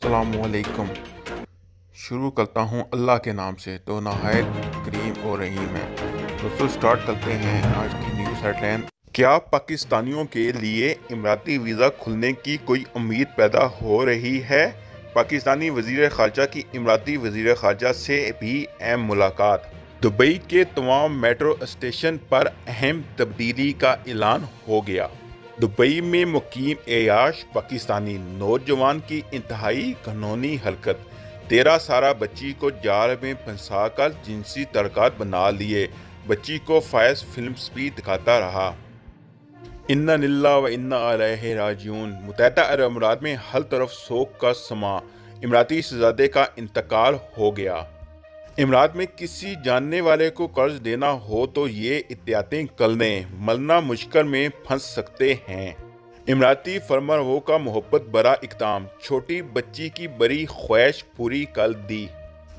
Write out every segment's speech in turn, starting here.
अस्सलामुअलैकुम। शुरू करता हूँ अल्लाह के नाम से तो नहायत करीम और रहीम है। दोस्तों स्टार्ट करते हैं आज की न्यूज़ हेडलाइन। क्या पाकिस्तानियों के लिए इमराती वीज़ा खुलने की कोई उम्मीद पैदा हो रही है? पाकिस्तानी वज़ीर ख़ारजा की इमराती वज़ीर ख़ारजा से भी अहम मुलाकात। दुबई के तमाम मेट्रो स्टेशन पर अहम तब्दीली का ऐलान हो गया। दुबई में मुकीम एयाश पाकिस्तानी नौजवान की इंतहाई घिनौनी हरकत। 13 साला बच्ची को जाल में फंसाकर जिनसी तलकात बना लिए। बच्ची को फायज फिल्म्स भी दिखाता रहा। इन्ना लिल्लाह व इन्ना अलैहि राजिऊन। मुत्तहदा अरब अमीरात में हर तरफ सोग का समा। इमराती शहजादे का इंतकाल हो गया। इमरात में किसी जानने वाले को कर्ज देना हो तो ये एहतियातें कर लें, मरना मुश्किल में फंस सकते हैं। इमराती फर्मानरवा का मोहब्बत भरा इक़दाम। छोटी बच्ची की बड़ी ख्वाहिश पूरी कर दी।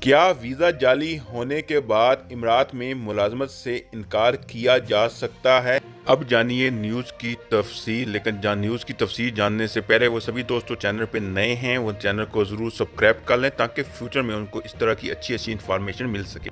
क्या वीज़ा जाली होने के बाद इमरात में मुलाजमत से इनकार किया जा सकता है? अब जानिए न्यूज़ की तफसील। लेकिन न्यूज़ की तफसील जानने से पहले वो सभी दोस्तों चैनल पे नए हैं वो चैनल को ज़रूर सब्सक्राइब कर लें ताकि फ्यूचर में उनको इस तरह की अच्छी इंफॉर्मेशन मिल सके।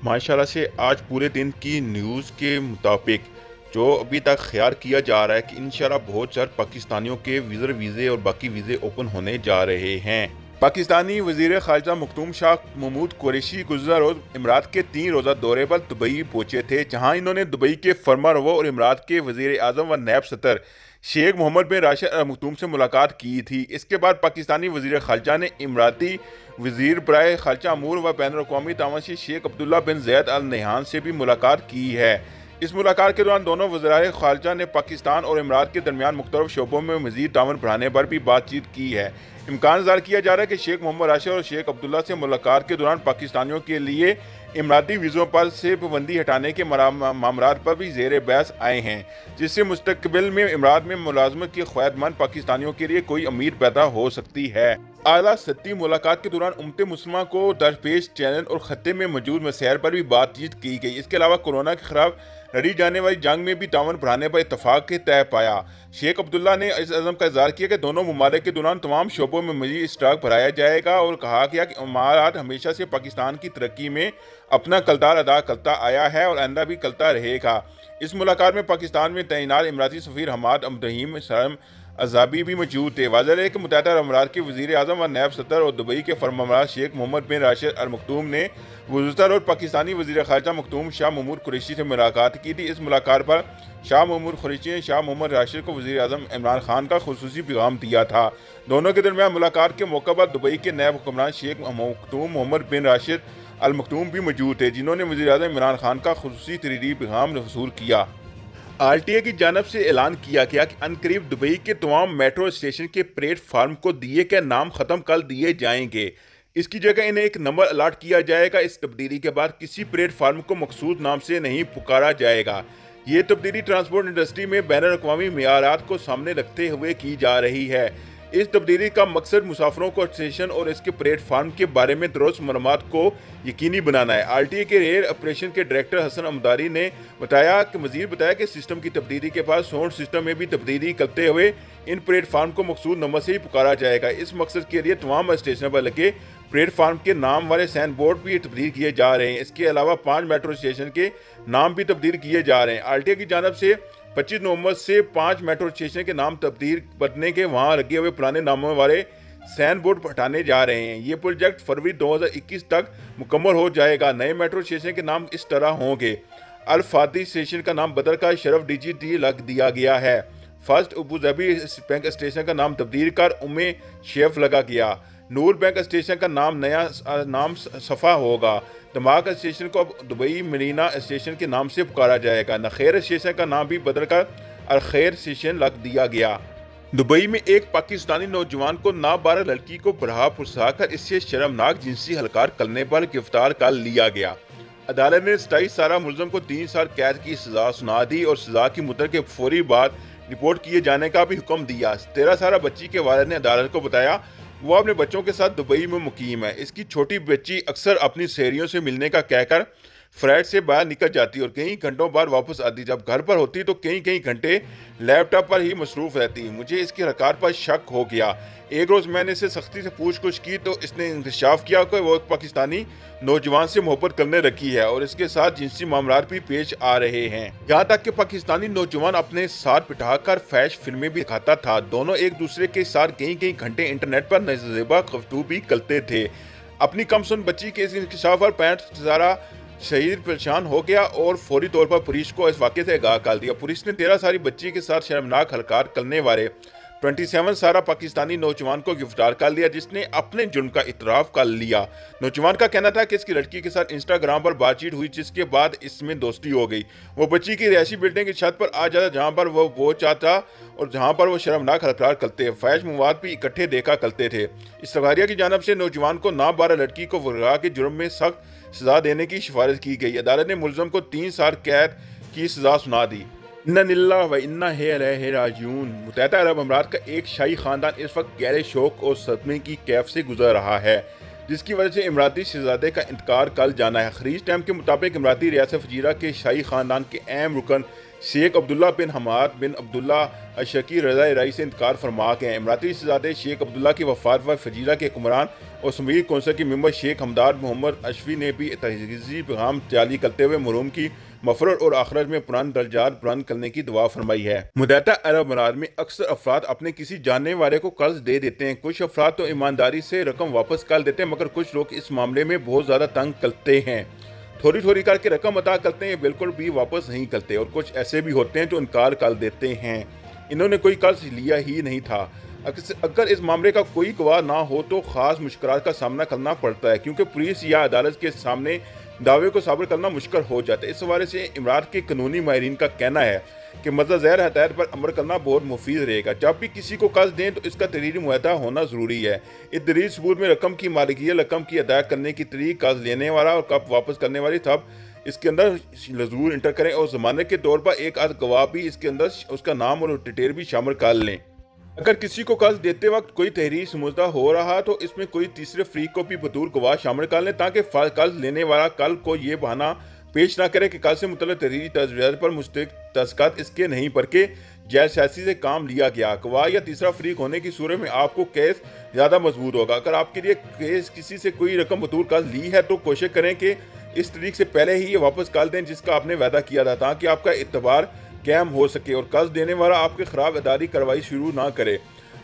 माशाल्लाह से आज पूरे दिन की न्यूज़ के मुताबिक जो अभी तक ख्याल किया जा रहा है कि इंशाल्लाह बहुत सारे पाकिस्तानियों के वीज़े और बाकी वीज़े ओपन होने जा रहे हैं। पाकिस्तानी वज़ीर ख़ारजा मखदूम शाह महमूद कुरैशी गुज़िश्ता रोज़ इमरात के 3 रोज़ा दौरे पर दुबई पहुँचे थे, जहाँ इन्होंने दुबई के फर्मानरवा और इमरात के वज़ीर आज़म व नायब सदर शेख मोहम्मद बिन राशिद अल मखदूम से मुलाकात की थी। इसके बाद पाकिस्तानी वज़ीर ख़ारजा ने इमराती वज़ीर बराए ख़ारजा अमूर व बैनुल अक़वामी तामशी शेख अब्दुल्ला बिन ज़ैद अल नहयान से भी मुलाकात की है। इस मुलाकात के दौरान दोनों वज़राए ख़ारजा ने पाकिस्तान और इमरात के दरमियान मुख्तलिफ शोबों में मज़ीद ताउन बढ़ाने पर भी बातचीत की है। इम्कान ज़ाहिर किया जा रहा है कि शेख मोहम्मद राशिद और शेख अब्दुल्ला से मुलाकात के दौरान पाकिस्तानियों के लिए इमराती वीज़ों पर से पाबंदी हटाने के मामलात पर भी ज़ेर बहस आए हैं, जिससे मुस्तकबिल में इमरात में मुलाजमत की ख्वाहिशमंद पाकिस्तानियों के लिए कोई उम्मीद पैदा हो सकती है। आला सतही मुलाकात के दौरान उम्मत मुस्लिमा को दरपेश चैलेंज और खत्ते में मौजूद मसाइल पर भी बातचीत की गई। इसके अलावा कोरोना के खिलाफ लड़ी जाने वाली जंग में भी ताउन बढ़ाने पर इतफाक के तय पाया। शेख अब्दुल्ला ने इस अज़म का इज़हार किया कि दोनों ममालिक के दौरान तमाम शोबों में मज़ीद इश्तराक बढ़ाया जाएगा और कहा गया कि इमारात हमेशा से पाकिस्तान की तरक्की में अपना किरदार अदा करता आया है और आइंदा भी करता रहेगा। इस मुलाकात में पाकिस्तान में तैनात इमराती सफ़ीर हमाद अब्दुर्रहीम सरम अज़ाबी भी मौजूद थे। वाज़ेह है कि मुत्तहदा अरब अमीरात के वज़ीर आज़म व नायब सदर और दुबई के फर्मानरवा शेख मोहम्मद बिन राशिद अल मखदूम ने गुज़िश्ता रोज़ पाकिस्तानी वज़ीर ख़ारजा मखदूम शाह महमूद कुरैशी से मुलाकात की थी। इस मुलाकात पर शाह महमूद कुरैशी ने शाह मोहम्मद राशिद को वज़ीर आज़म इमरान खान का खुसूसी पैगाम दिया था। दोनों के दरमियान मुलाकात के मौके पर दुबई के नायब हुक्मरान शेख मखदूम मोहम्मद बिन राशिद अल मखदूम भी मौजूद थे, जिन्होंने वज़ीर आज़म इमरान खान का खुसूसी तहरीरी पैगाम वसूल किया। RTA की जानब से ऐलान किया गया कि अनकरीब दुबई के तमाम मेट्रो स्टेशन के प्लेटफार्म को दिए के नाम ख़त्म कर दिए जाएंगे। इसकी जगह इन्हें एक नंबर अलाट किया जाएगा। इस तब्दीली के बाद किसी प्लेटफार्म को मखसूस नाम से नहीं पुकारा जाएगा। ये तब्दीली ट्रांसपोर्ट इंडस्ट्री में बैनुल अक़वामी मेयारात को सामने रखते हुए की जा रही है। इस तब्दीली का मकसद मुसाफिरों को स्टेशन और इसके प्लेटफार्म के बारे में दुरुस्त मालूमात को यकीनी बनाना है। RTA के रेल ऑपरेशन के डायरेक्टर हसन अमदारी ने बताया कि सिस्टम की तब्दीली के बाद साउंड सिस्टम में भी तब्दीली करते हुए इन प्लेटफार्म को मखसूस नंबर से ही पुकारा जाएगा। इस मकसद के लिए तमाम स्टेशन पर लगे प्लेटफार्म के नाम वाले साइन बोर्ड भी तब्दील किए जा रहे हैं। इसके अलावा 5 मेट्रो स्टेशन के नाम भी तब्दील किए जा रहे हैं। RTA की जानब से 25 नवंबर से 5 मेट्रो स्टेशन के नाम तब्दील करने के वहाँ लगे हुए पुराने नामों वाले साइन बोर्ड हटाने जा रहे हैं। ये प्रोजेक्ट फरवरी 2021 तक मुकम्मल हो जाएगा। नए मेट्रो स्टेशन के नाम इस तरह होंगे। अल फादी स्टेशन का नाम बदलकर शरफ DGT रख दिया गया है। First Abu Dhabi bank station का नाम तब्दील कर उम्मे शेफ लगा गया। नूर बैंक स्टेशन का नया नाम सफ़ा होगा। दमाक स्टेशन को अब दुबई मरीना स्टेशन के नाम से पुकारा जाएगा। नखैर स्टेशन का नाम भी बदलकर अलखैर स्टेशन रख दिया गया। दुबई में एक पाकिस्तानी नौजवान को नाबालिग लड़की को बरहा फुसलाकर इससे शर्मनाक जिनसी हरकत करने पर गिरफ्तार कर लिया गया। अदालत ने 27 साला मुलज़म को 3 साल कैद की सज़ा सुना दी और सज़ा की मुद्दत के फौरी बाद रिपोर्ट किए जाने का भी हुक्म दिया। 13 साला बच्ची के वालिद ने अदालत को बताया वो अपने बच्चों के साथ दुबई में मुकीम है। इसकी छोटी बच्ची अक्सर अपनी सहेलियों से मिलने का कहकर फ्लैट से बाहर निकल जाती और कई घंटों बाद वापस आती। जब घर पर होती तो कई कई घंटे लैपटॉप पर ही मसरूफ़ रहती। मुझे इसकी हरकत पर शक हो गया। एक रोज़ मैंने इसे सख्ती से पूछ-कुछ की तो इसने इंकशाफ किया कि वो एक पाकिस्तानी नौजवान से मोहब्बत करने रखी है और इसके साथ जिनसी मामलात भी पेश आ रहे हैं। यहाँ तक कि पाकिस्तानी नौजवान अपने साथ बिठाकर फैश फिल्में भी दिखाता था। दोनों एक दूसरे के साथ कई कई घंटे इंटरनेट पर नज़ेबा गुफ्तगू भी करते थे। अपनी कमसुन बच्ची के इस इंकशाफ पर पैंट सारा शहीद परेशान हो गया और फौरी तौर पर पुलिस को इस वाक़े से आगाह कर दिया। पुलिस ने 13 साल बच्ची के साथ शर्मनाक हरकत करने वाले 27 सारा पाकिस्तानी नौजवान को गिरफ्तार कर लिया, जिसने अपने जुर्म का इतराफ़ कर लिया। नौजवान का कहना था कि इसकी लड़की के साथ इंस्टाग्राम पर बातचीत हुई, जिसके बाद इसमें दोस्ती हो गई। वो बच्ची की रिहायशी बिल्डिंग की छत पर आ जाता जहाँ पर वो चाहता और जहाँ पर वो शर्मनाक हरकत करते। फैश मवाद भी इकट्ठे देखा करते थे। इस्तगारिया की जानब से नौजवान को नाबालिग लड़की को वगैरह के जुर्म में सख्त सजा देने की सिफारिश की गई। अदालत ने मुलजम को 3 साल कैद की सजा सुना दी। इन्ना लिल्लाह व इन्ना इलैहि राजिऊन। मुत्तहिदा अरब अमीरात का एक शाही खानदान इस वक्त गहरे शोक और सदमे की कैफ से गुजर रहा है, जिसकी वजह से इमराती शहजादे का इंतकाल कल जाना है। खरीज टाइम के मुताबिक इमराती रियासत फजीरा के शाही खानदान के अहम रुकन शेख अब्दुल्ला बिन हमाद बिन अब्दुल्ला अशकी रज़ा राई से इंतकाल फरमा गए हैं। इमराती शहजादे शेख अब्दुल्ला की वफात पर फजीरा के हुक्मरान और समीर कौंसल के मेंबर शेख हमदाद मोहम्मद अशफी ने भी तहज़ीज़ी पैगाम जारी करते हुए मरहूम की मफ़रत और आखिरत में पुरान दर्जात बुलंद करने की दुआ फरमाई है। मुत्तहिदा अरब अमीरात में अक्सर अफराद अपने किसी जानने वाले को कर्ज दे देते हैं। कुछ अफराद तो ईमानदारी से रकम वापस कर देते हैं, मगर कुछ लोग इस मामले में बहुत ज़्यादा तंग करते हैं। थोड़ी थोड़ी करके रकम अदा करते हैं, बिल्कुल भी वापस नहीं करते। और कुछ ऐसे भी होते हैं जो इनकार कर देते हैं, इन्होंने कोई कर्ज लिया ही नहीं था। अगर इस मामले का कोई गवाह ना हो तो ख़ास मुश्किलात का सामना करना पड़ता है, क्योंकि पुलिस या अदालत के सामने दावे को साबित करना मुश्किल हो जाता है। इस हवाले से इमरात के कानूनी माहिरीन का कहना है कि मज़ा हदायत पर अमल करना बहुत मुफीद रहेगा। जब भी किसी को कर्ज दें तो इसका तहरीरी मुआहदा होना ज़रूरी है। इस दलील सबूत में रकम की मालिकियत, रकम की अदा करने की तरीक, कर्ज लेने वाला और कब वापस करने वाली सब इसके अंदर ज़रूर इंटर करें और ज़मानत के तौर पर एक आध गवाह भी इसके अंदर उसका नाम और डिटेल भी शामिल कर लें। अगर किसी को कर्ज देते वक्त कोई तहरीर समझौता हो रहा तो इसमें कोई तीसरे फरीक को भी बतौर गवाह शामिल कर लें, ताकि कर्ज लेने वाला कल को ये बहाना पेश ना करे कि कल से मुतल्लिक़ तहरीरी तजवीज़ात पर मुस्तकिल तस्क़ात इसके नहीं बल्कि गैर सियासी से काम लिया गया। गवाह या तीसरा फरीक होने की सूरत में आपको केस ज़्यादा मजबूत होगा। अगर आपके लिए केस किसी से कोई रकम बतौर कर्ज ली है तो कोशिश करें कि इस तारीख से पहले ही ये वापस कर दें जिसका आपने वादा किया था, ताकि आपका एतबार कायम हो सके और कर्ज देने वाला आपके खिलाफ अदारी कार्रवाई शुरू ना करे,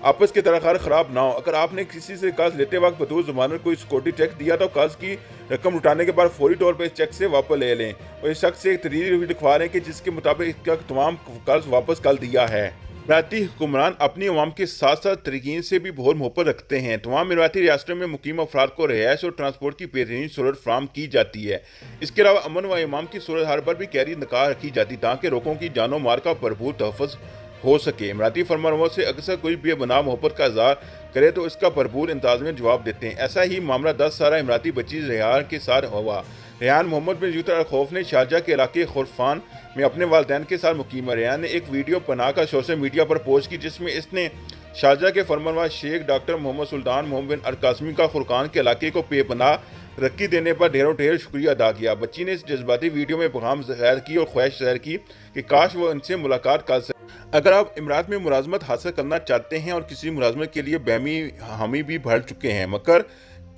आपस के तराखार खराब ना हो। अगर आपने किसी से कर्ज लेते वक्त बतौर जमानत कोई सिक्योरिटी चेक दिया तो कर्ज की रकम उठाने के बाद फौरी तौर पर इस चेक से वापस ले लें और इस शख्स से एक तहरीर भी लिखवा लें कि जिसके मुताबिक इसका तमाम कर्ज वापस कर दिया है। इमराती हुक्मरान अपनी अवाम के साथ साथ तरीकीन से भी बहुत मोहब्बत रखते हैं। तमाम इमराती रियासतों में मुकीम अफराद को रिहाइश और ट्रांसपोर्ट की बेहतरीन सूरत फ्राहम की जाती है। इसके अलावा अमन व इमाम की सूरत हाल पर भी गहरी निगाह रखी जाती ताकि लोगों की जानो माल का भरपूर तहफ़्फ़ुज़ हो सके। इमराती फरमानरों से अक्सर कोई बेबना मोहब्बत का इज़हार करे तो इसका भरपूर इंतज़ामिया जवाब देते हैं। ऐसा ही मामला 10 साल इमराती बच्ची रेहान के साथ हुआ। रेहान मोहम्मद बिन यूसुफ अल खौफ ने शारजा के इलाके खुरफान में अपने वालिदैन के साथ मुकीम है। रेहान ने एक वीडियो बनाकर सोशल मीडिया पर पोस्ट की जिसमें इसने शारजा के फरमानरवा शेख डॉक्टर मोहम्मद सुल्तान मोहम्मद बिन अल-कासमी का खुरकान के इलाके को बेपनाह रखी देने पर ढेरों ढेर शुक्रिया अदा किया। बच्ची ने इस जज्बाती वीडियो में पैगाम ज़ाहिर की और ख्वाहिश ज़ाहिर की कि काश वो उनसे मुलाकात कर सके। अगर आप इमरात में मुलाजमत हासिल करना चाहते हैं और किसी मुलाजमत के लिए बहमी हामी भी भर चुके हैं मगर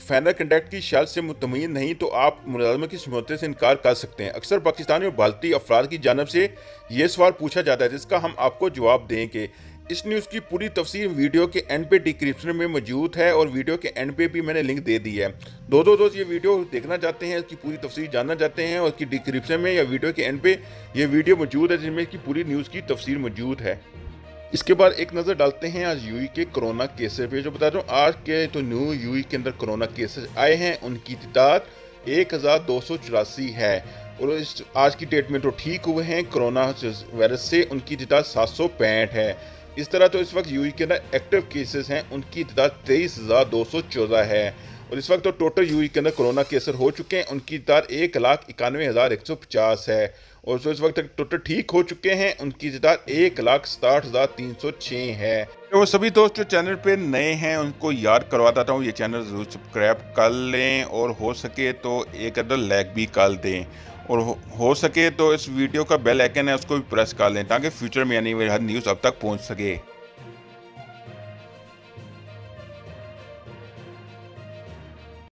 फाइनल कंडक्ट की शर्त से मुतमईन नहीं तो आप मुलाजमत की समझौते से इनकार कर सकते हैं। अक्सर पाकिस्तानी और भारतीय अफराद की जानब से ये सवाल पूछा जाता है जिसका हम आपको जवाब देंगे। इस न्यूज़ की पूरी तफसीर वीडियो के एंड पे डिस्क्रिप्शन में मौजूद है और वीडियो के एंड पे भी मैंने लिंक दे दी है। दोस्त ये वीडियो देखना चाहते हैं, इसकी पूरी तफसीर जानना चाहते हैं और इसकी डिस्क्रिप्शन में या वीडियो के एंड पे ये वीडियो मौजूद है जिसमें इसकी पूरी न्यूज़ की तफसीर मौजूद है। इसके बाद एक नज़र डालते हैं आज यूएई के कोरोना केसेस पे। जो बता दूँ आज के तो न्यू यूएई के अंदर कोरोना केसेस आए हैं, उनकी तादाद 1284 है और इस आज की डेट में तो ठीक हुए हैं कोरोना वायरस से उनकी तादाद 765 है। इस तरह तो इस वक्त यूएई के अंदर एक्टिव केसेस हैं उनकी तादाद 23,214 है और इस वक्त तो टोटल यूएई के अंदर कोरोना केसेस हो चुके हैं उनकी तादाद 1,91,150 है और जो इस वक्त तक टोटल ठीक हो चुके हैं उनकी तादाद 1,67,306 है। तो सभी दोस्त जो चैनल पे नए हैं उनको याद करवाता हूँ ये चैनल ज़रूर सब्सक्राइब कर लें और हो सके तो एक अदर लाइक भी कर दें और हो सके तो इस वीडियो का बेल आइकन है उसको भी प्रेस कर लें ताकि फ्यूचर में आने वाली हर न्यूज़ अब तक पहुंच सके।